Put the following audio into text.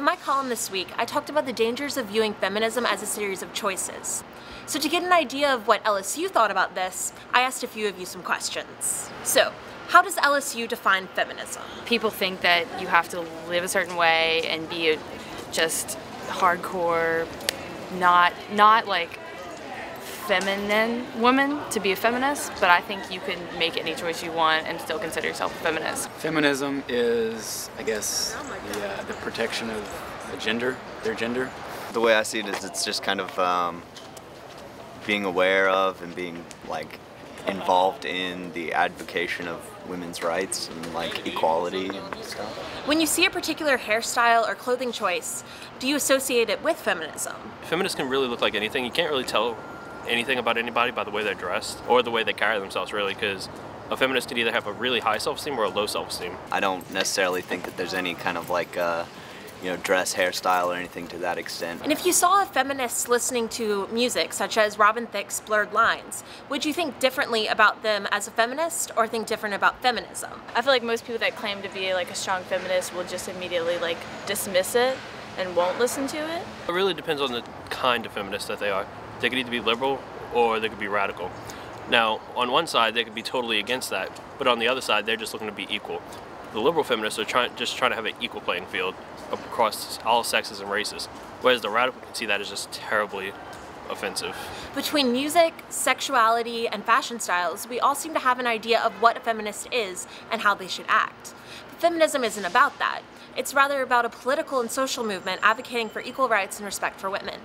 In my column this week, I talked about the dangers of viewing feminism as a series of choices. So to get an idea of what LSU thought about this, I asked a few of you some questions. So, how does LSU define feminism? People think that you have to live a certain way and be just hardcore, not like feminine woman to be a feminist, but I think you can make any choice you want and still consider yourself a feminist. Feminism is, I guess, the protection of their gender. The way I see it is it's just kind of being aware of and being like involved in the advocacy of women's rights and like equality and stuff. When you see a particular hairstyle or clothing choice, do you associate it with feminism? Feminists can really look like anything. You can't really tell anything about anybody by the way they're dressed or the way they carry themselves, really, because a feminist could either have a really high self-esteem or a low self-esteem. I don't necessarily think that there's any kind of like dress, hairstyle, or anything to that extent. And if you saw a feminist listening to music, such as Robin Thicke's Blurred Lines, would you think differently about them as a feminist or think different about feminism? I feel like most people that claim to be like a strong feminist will just immediately like dismiss it and won't listen to it. It really depends on the kind of feminist that they are. They could either be liberal or they could be radical. Now, on one side, they could be totally against that, but on the other side, they're just looking to be equal. The liberal feminists are just trying to have an equal playing field across all sexes and races, whereas the radical can see that as just terribly offensive. Between music, sexuality, and fashion styles, we all seem to have an idea of what a feminist is and how they should act. But feminism isn't about that. It's rather about a political and social movement advocating for equal rights and respect for women.